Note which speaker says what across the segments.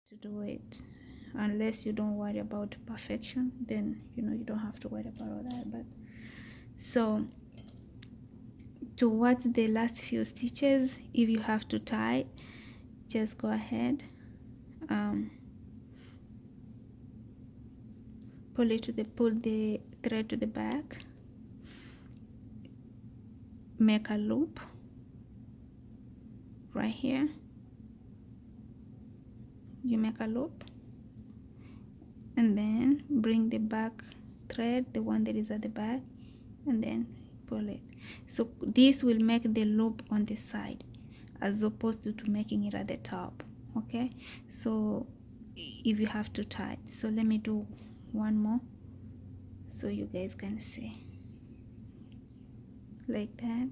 Speaker 1: to do it. Unless you don't worry about perfection, then you don't have to worry about all that. But so towards the last few stitches, if you have to tie, just go ahead, pull the thread to the back, make a loop right here. You make a loop and then bring the back thread, the one that is at the back, and then pull it. So this will make the loop on the side as opposed to making it at the top. Okay, so if you have to tie, so let me do one more so you guys can see, like that.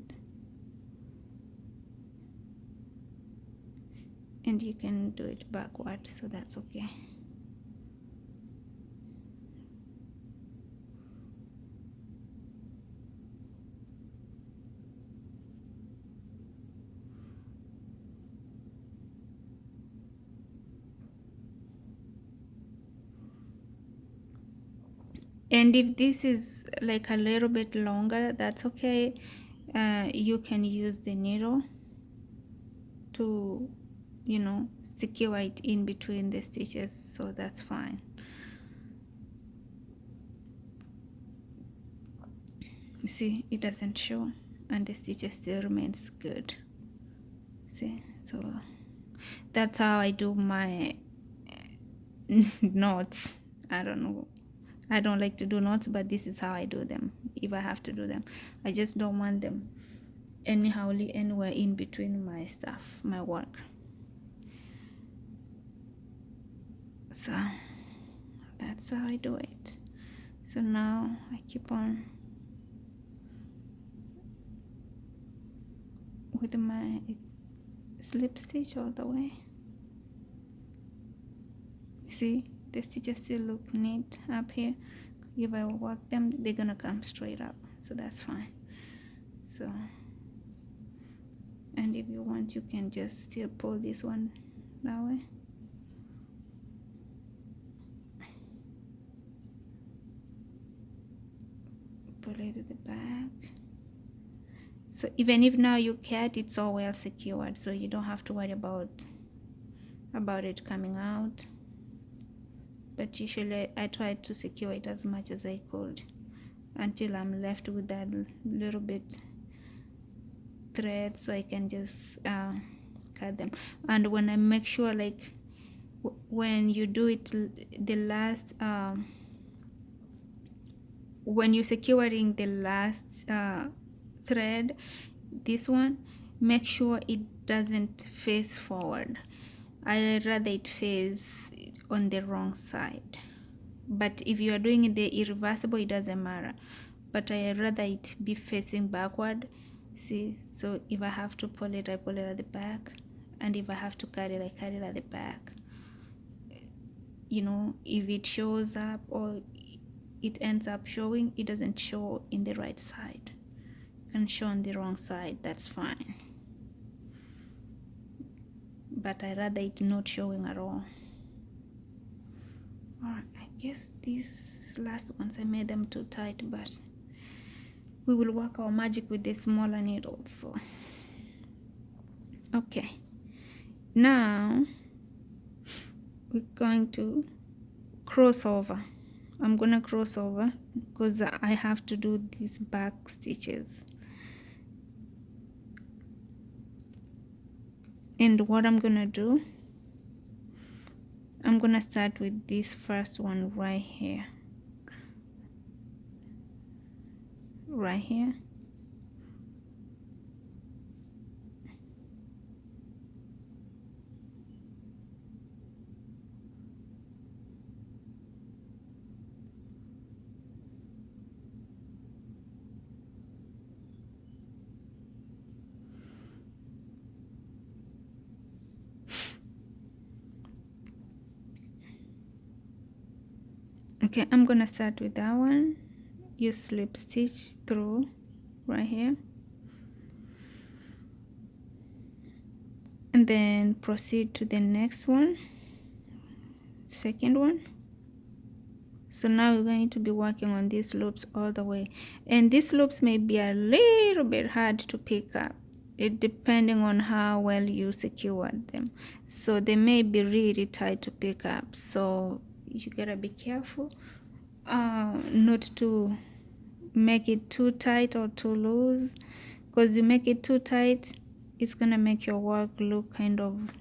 Speaker 1: And you can do it backward, so that's okay. And if this is like a little bit longer, that's okay. You can use the needle to secure it in between the stitches, so that's fine. See, it doesn't show and the stitches still remains good. See, so that's how I do my knots. I don't know, I don't like to do knots, but this is how I do them if I have to do them. I just don't want them anyhow anywhere in between my stuff, my work. So that's how I do it. So now I keep on with my slip stitch all the way. See, the stitches still look neat up here. If I work them, they're gonna come straight up, so that's fine. So, and if you want, you can just still pull this one that way. Pull it to the back. So even if now you cut, it's all well secured, so you don't have to worry about it coming out. But usually I try to secure it as much as I could until I'm left with that little bit thread, so I can just cut them. And when I make sure, like when you do it, the last when you're securing the last thread, this one, make sure it doesn't face forward. I rather it face on the wrong side. But if you are doing the irreversible, it doesn't matter. But I rather it be facing backward. See, so if I have to pull it, I pull it at the back, and if I have to cut it, I cut it at the back. If it shows up or it ends up showing, it doesn't show in the right side. It can show on the wrong side, that's fine. But I rather it not showing at all. Alright, I guess these last ones I made them too tight, but we will work our magic with the smaller needles. So okay, now we're going to cross over. I'm gonna cross over because I have to do these back stitches. And what I'm gonna do, I'm gonna start with this first one right here. Right here. Okay, I'm gonna start with that one. You slip stitch through right here, and then proceed to the next one. second one. So now we're going to be working on these loops all the way, and these loops may be a little bit hard to pick up, it depending on how well you secured them. So they may be really tight to pick up, so you gotta be careful not to make it too tight or too loose, because you make it too tight, it's gonna make your work look kind of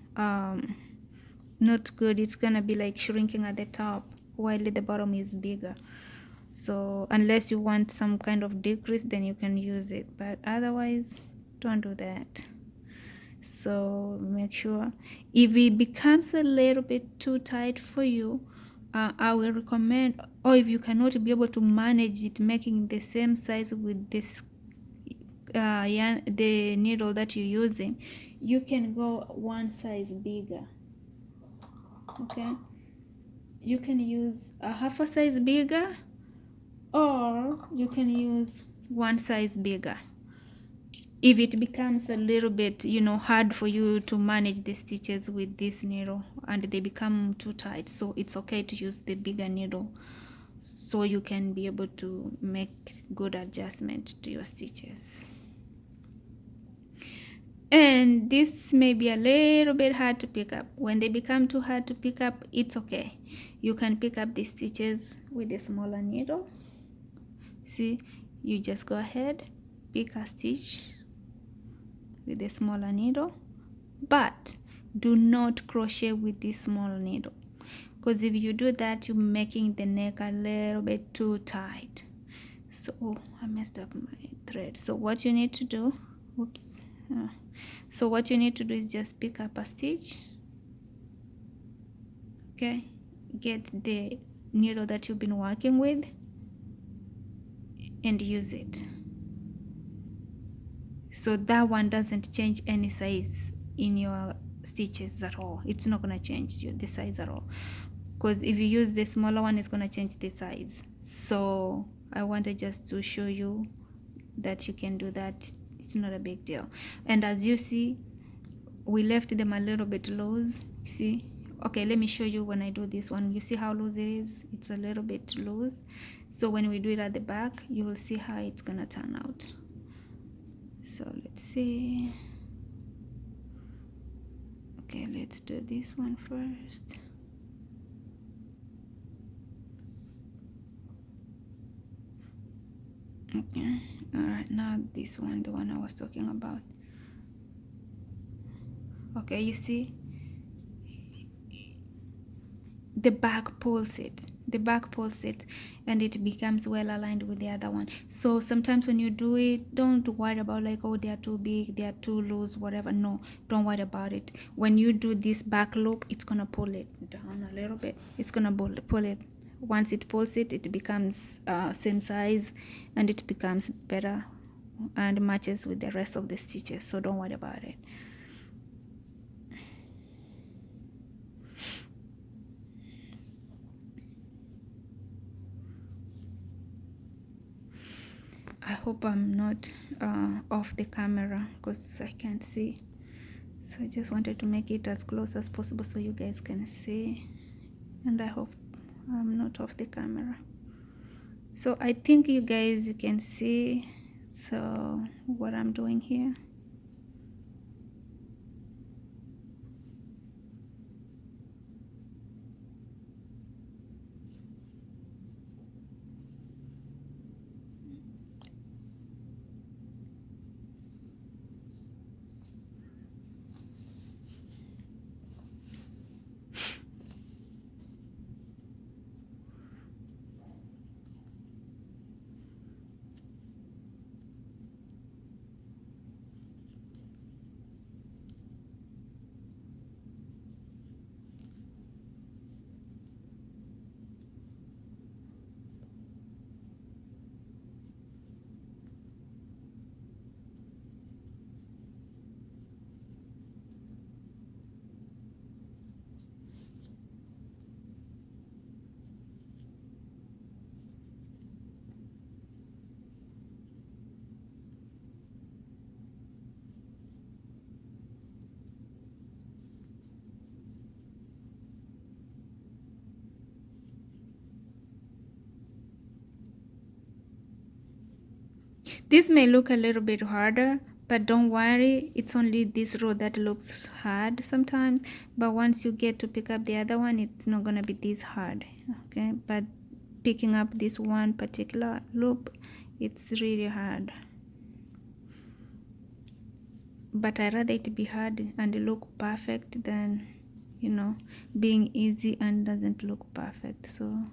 Speaker 1: not good. It's gonna be like shrinking at the top while the bottom is bigger. So unless you want some kind of decrease, then you can use it, but otherwise don't do that. So make sure if it becomes a little bit too tight for you, I will recommend, or if you cannot be able to manage it making the same size with this the needle that you're using, you can go one size bigger. Okay, you can use a half a size bigger, or you can use one size bigger if it becomes a little bit hard for you to manage the stitches with this needle and they become too tight. So it's okay to use the bigger needle so you can be able to make good adjustment to your stitches. And this may be a little bit hard to pick up. When they become too hard to pick up, it's okay. You can pick up the stitches with a smaller needle. See, you just go ahead, pick a stitch with a smaller needle, but do not crochet with this small needle, because if you do that, you're making the neck a little bit too tight. So I messed up my thread. So what you need to do, so what you need to do is just pick up a stitch. Okay, get the needle that you've been working with and use it. So that one doesn't change any size in your stitches at all. It's not going to change the size at all, because if you use the smaller one, it's going to change the size. So I wanted just to show you that you can do that. It's not a big deal. And as you see, we left them a little bit loose. See, okay, let me show you when I do this one. You see how loose it is? It's a little bit loose. So when we do it at the back, you will see how it's going to turn out. So let's see. Okay, let's do this one first. Okay, all right, now this one, the one I was talking about. Okay, you see, the back pulls it, and it becomes well aligned with the other one. So sometimes when you do it, don't worry about like, oh, they are too big, they are too loose, whatever. No, don't worry about it. When you do this back loop, it's gonna pull it down a little bit. It's gonna pull it. Once it pulls it, it becomes same size, and it becomes better and matches with the rest of the stitches. So don't worry about it. I hope I'm not off the camera, because I can't see. So I just wanted to make it as close as possible so you guys can see. And I hope I'm not off the camera. So I think you guys, you can see so what I'm doing here. This may look a little bit harder, but don't worry, it's only this row that looks hard sometimes, but once you get to pick up the other one, it's not gonna be this hard, okay? But picking up this one particular loop, it's really hard. But I rather it be hard and look perfect than, you know, being easy and doesn't look perfect. So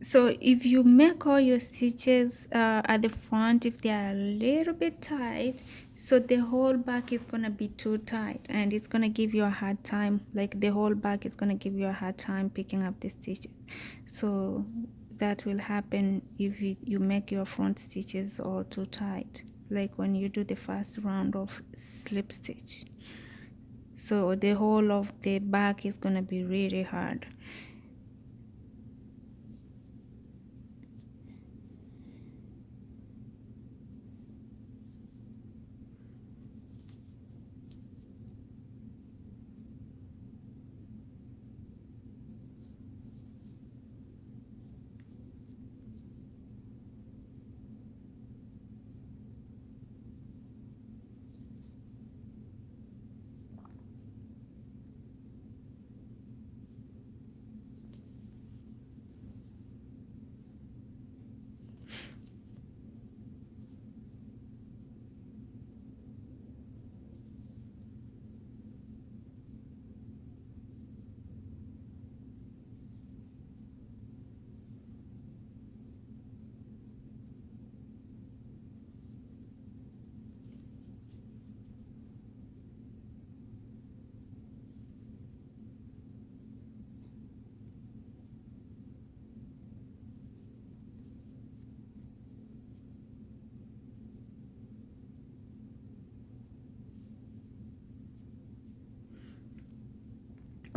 Speaker 1: so if you make all your stitches at the front, if they are a little bit tight, so the whole back is gonna be too tight and it's gonna give you a hard time, like the whole back is gonna give you a hard time picking up the stitches. So that will happen if you make your front stitches all too tight, like when you do the first round of slip stitch. So the whole of the back is gonna be really hard.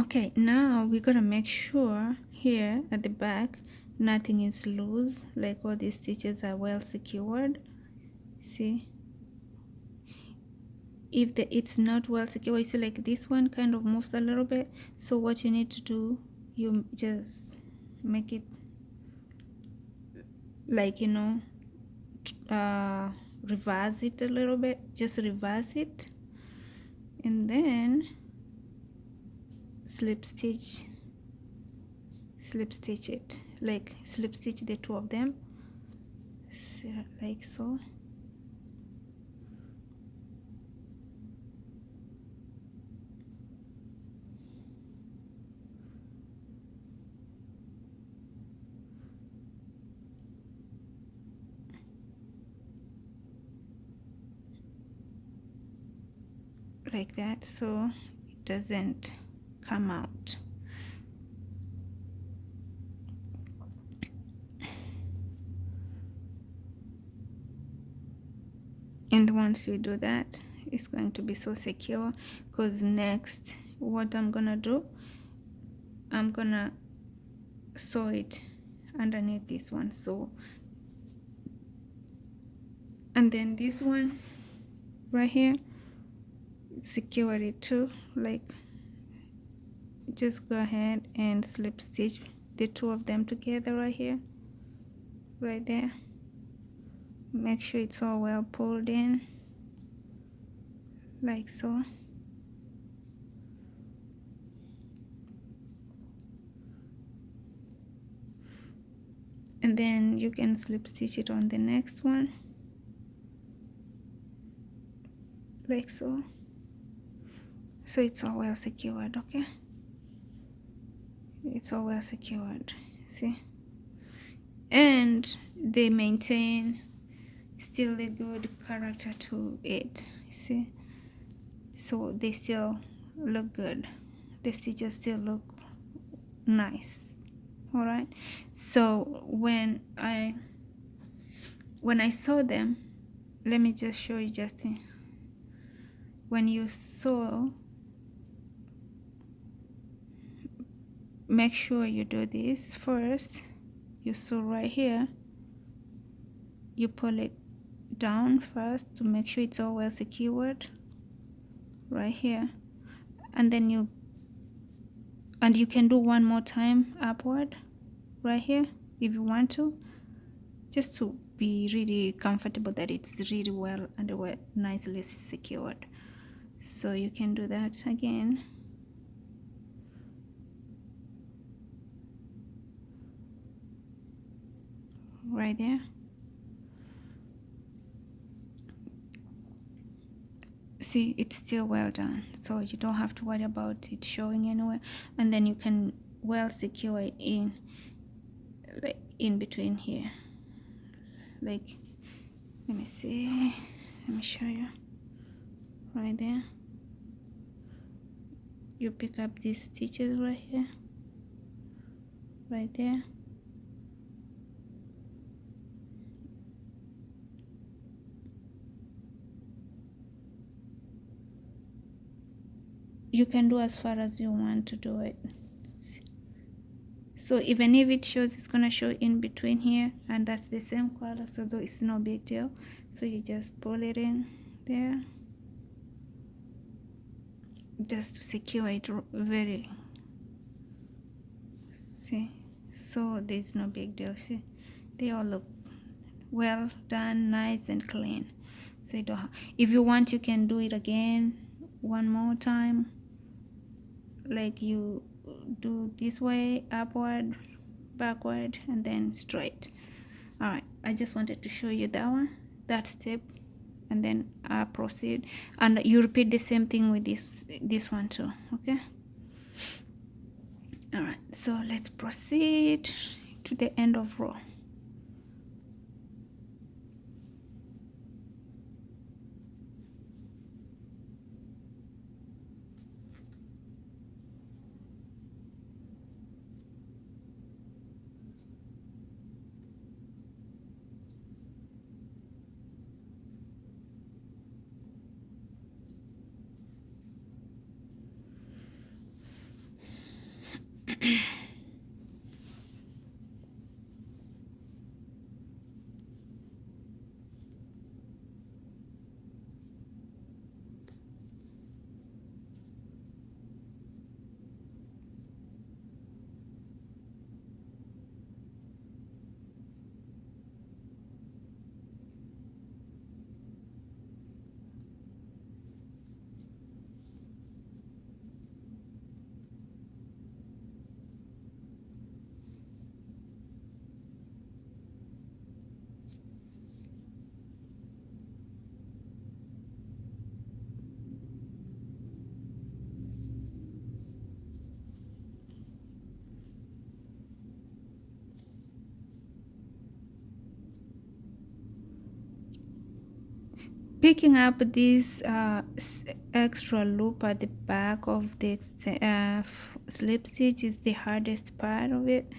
Speaker 1: Okay, now we're gonna make sure here at the back nothing is loose, like all these stitches are well secured. See, if it's not well secured, you see like this one kind of moves a little bit. So what you need to do, you just make it like, you know, reverse it a little bit, just reverse it, and then slip stitch it, like slip stitch the two of them, like so. Like that, so it doesn't come out. And once you do that, it's going to be so secure, because next what I'm gonna do, I'm gonna sew it underneath this one. So, and then this one right here, secure it too, like just go ahead and slip stitch the two of them together right here, right there. Make sure it's all well pulled in, like so. And then you can slip stitch it on the next one, like so. So it's all well secured, okay? It's all well secured, see? And they maintain still a good character to it, see? So they still look good. The stitches still look nice. All right. So when I sew them, let me just show you, Justin. When you sew, make sure you do this first. You sew right here, you pull it down first to make sure it's all well secured right here, and then you can do one more time upward right here if you want to, just to be really comfortable that it's really well and nicely secured. So you can do that again. Right there. See, it's still well done, so you don't have to worry about it showing anywhere. And then you can well secure it in, like in between here, like, let me see, let me show you right there. You pick up these stitches right here, right there. You can do as far as you want to do it. So even if it shows, it's gonna show in between here, and that's the same color, so it's no big deal. So you just pull it in there, just to secure it very, see, so there's no big deal. See, they all look well done, nice and clean. So you don't if you want, you can do it again one more time, like you do this way, upward, backward, and then straight. All right, I just wanted to show you that step, and then proceed, and you repeat the same thing with this one too, okay? All right, so let's proceed to the end of row. Picking up this extra loop at the back of the slip stitch is the hardest part of it,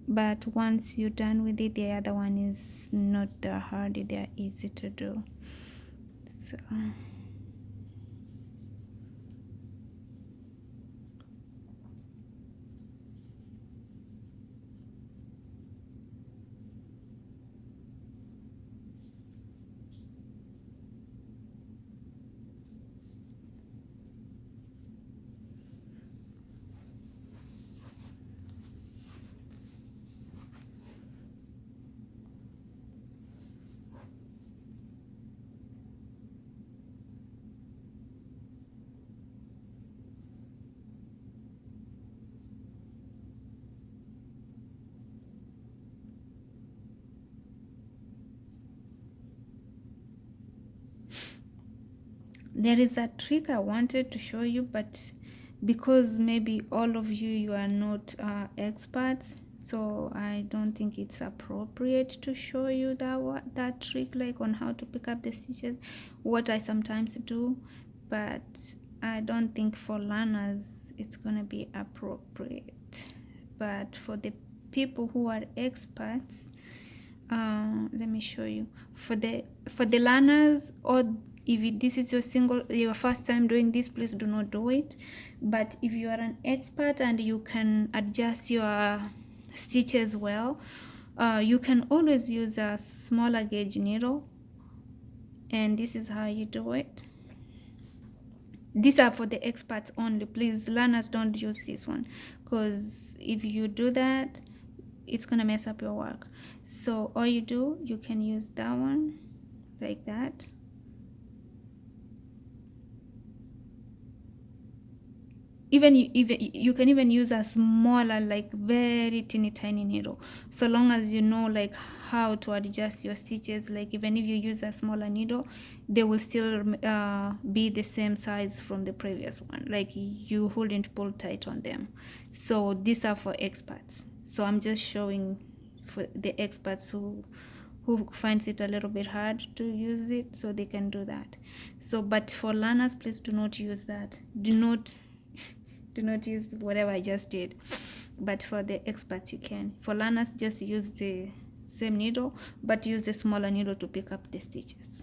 Speaker 1: but once you're done with it, the other one is not that hard. They're easy to do. So there is a trick I wanted to show you, but because maybe all of you are not experts, so I don't think it's appropriate to show you that trick, like on how to pick up the stitches, what I sometimes do, but I don't think for learners it's gonna be appropriate. But for the people who are experts, let me show you. For the learners, or if this is your first time doing this, please do not do it. But if you are an expert and you can adjust your stitches well, you can always use a smaller gauge needle, and this is how you do it. These are for the experts only. Please, learners, don't use this one, because if you do that, it's gonna mess up your work. So all you do, you can use that one like that. Even you can even use a smaller, like very teeny tiny needle, so long as you know like how to adjust your stitches. Like even if you use a smaller needle, they will still be the same size from the previous one, like you wouldn't pull tight on them. So these are for experts, so I'm just showing for the experts who finds it a little bit hard to use it, so they can do that. So but for learners, please do not use that. Do not use whatever I just did. But for the experts, you can. For learners, just use the same needle, but use a smaller needle to pick up the stitches.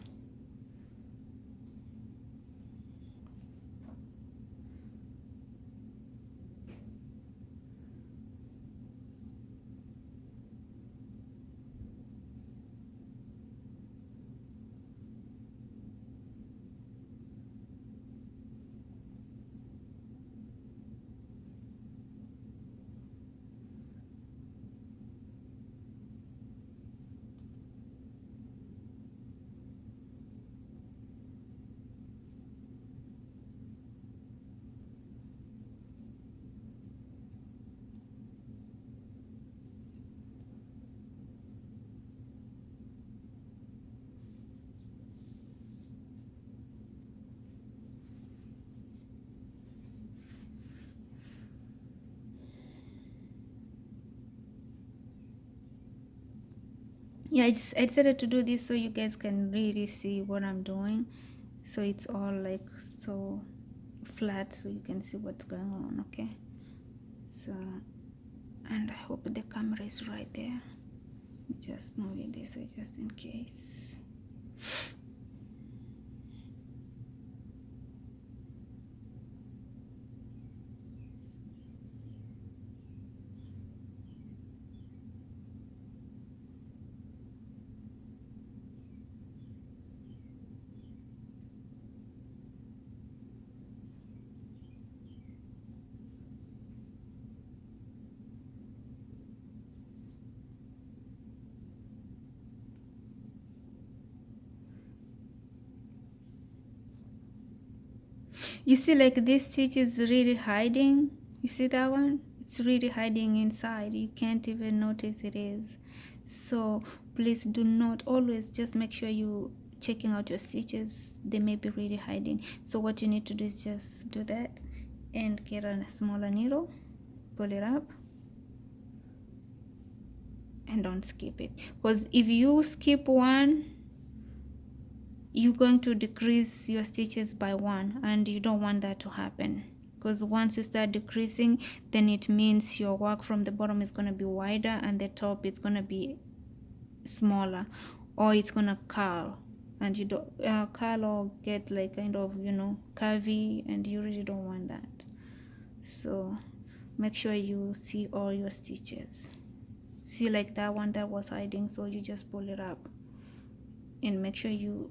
Speaker 1: Yeah, I decided to do this so you guys can really see what I'm doing, so it's all like so flat, so you can see what's going on. Okay, so, and I hope the camera is right there. Just move it this way just in case. You see, like this stitch is really hiding. You see that one? It's really hiding inside. You can't even notice it is. So please do not, always just make sure you checking out your stitches. They may be really hiding. So what you need to do is just do that and get a smaller needle, pull it up, and don't skip it, because if you skip one, you're going to decrease your stitches by one, and you don't want that to happen, because once you start decreasing, then it means your work from the bottom is going to be wider and the top is going to be smaller, or it's going to curl, and you don't curl or get like kind of, you know, curvy, and you really don't want that. So make sure you see all your stitches. See, like that one that was hiding, so you just pull it up and make sure you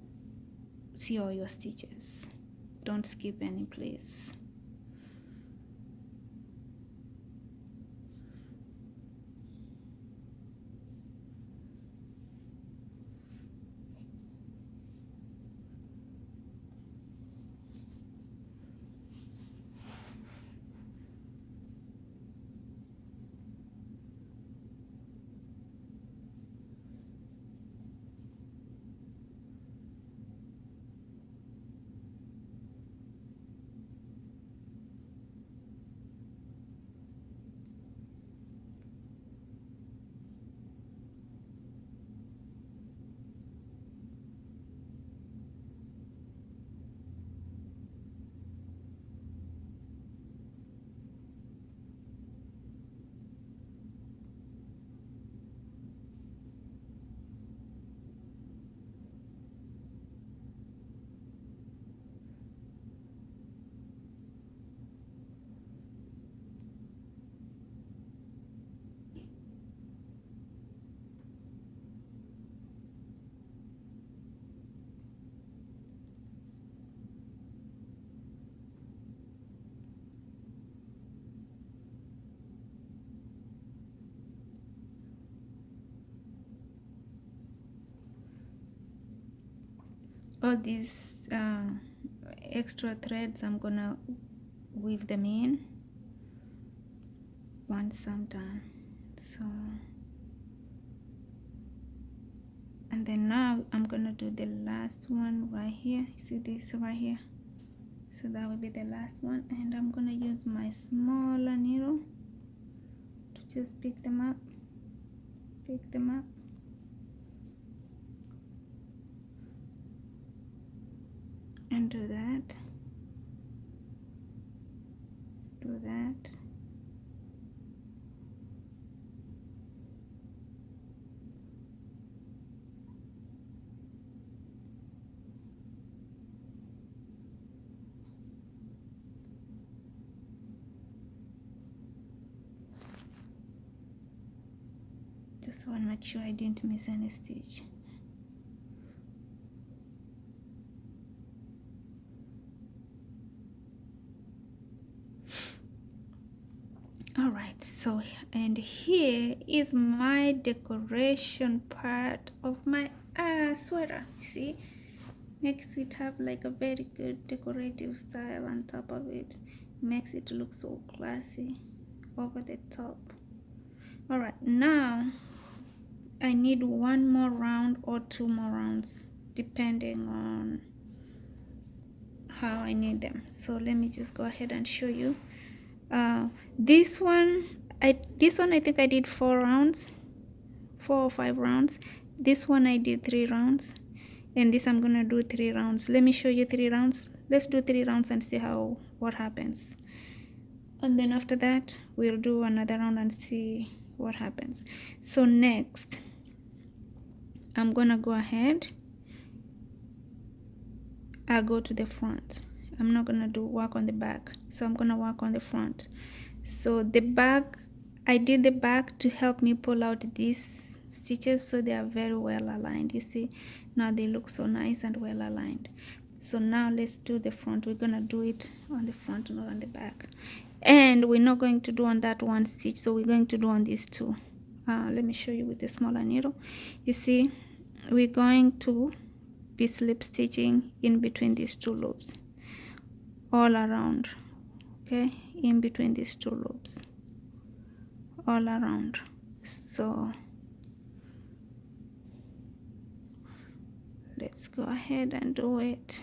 Speaker 1: see all your stitches. Don't skip any place. All these extra threads, I'm gonna weave them in once I'm done. So, and then now I'm gonna do the last one right here. See this right here? So that will be the last one, and I'm gonna use my smaller needle to just pick them up, and do that. Just want to make sure I didn't miss any stitch. Alright, so, and here is my decoration part of my sweater. See, makes it have like a very good decorative style on top of it. Makes it look so classy over the top. Alright, now I need one more round or two more rounds depending on how I need them. So let me just go ahead and show you. This one I think I did 4 or 5 rounds. This one I did 3 rounds, and this I'm gonna do 3 rounds. Let me show you 3 rounds. Let's do 3 rounds and see what happens, and then after that we'll do another round and see what happens. So next I'm gonna go ahead, I'll go to the front. I'm not gonna do work on the back, so I'm gonna work on the front. So the back, I did the back to help me pull out these stitches so they are very well aligned. You see, now they look so nice and well aligned. So now let's do the front. We're gonna do it on the front, not on the back. And we're not going to do on that one stitch, so we're going to do on these two. Let me show you with the smaller needle. You see, we're going to be slip stitching in between these 2 loops all around, okay, in between these two loops, all around. So let's go ahead and do it.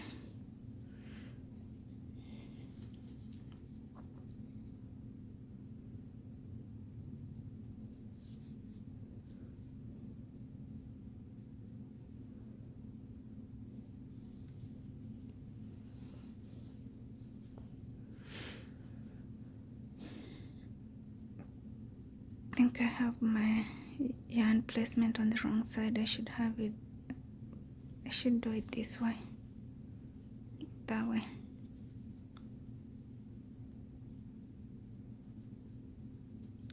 Speaker 1: I think I have my yarn placement on the wrong side. I should do it this way, that way.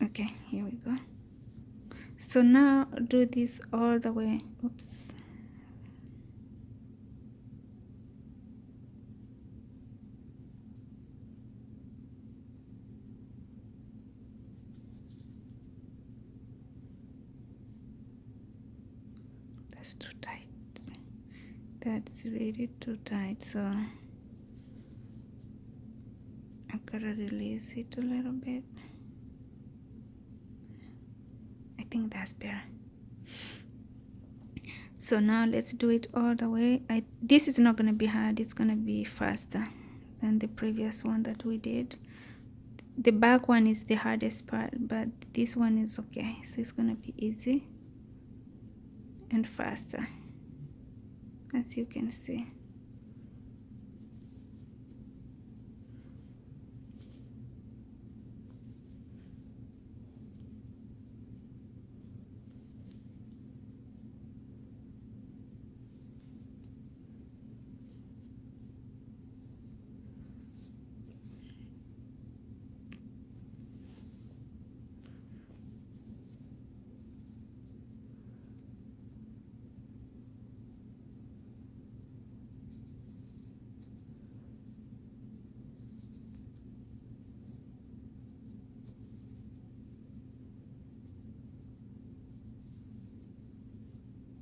Speaker 1: Okay, here we go. So now do this all the way. Oops. That's too tight. That's really too tight, so I've got to release it a little bit. I think that's better. So now let's do it all the way. This is not going to be hard. It's going to be faster than the previous one that we did. The back one is the hardest part, but this one is okay. So it's going to be easy and faster, as you can see.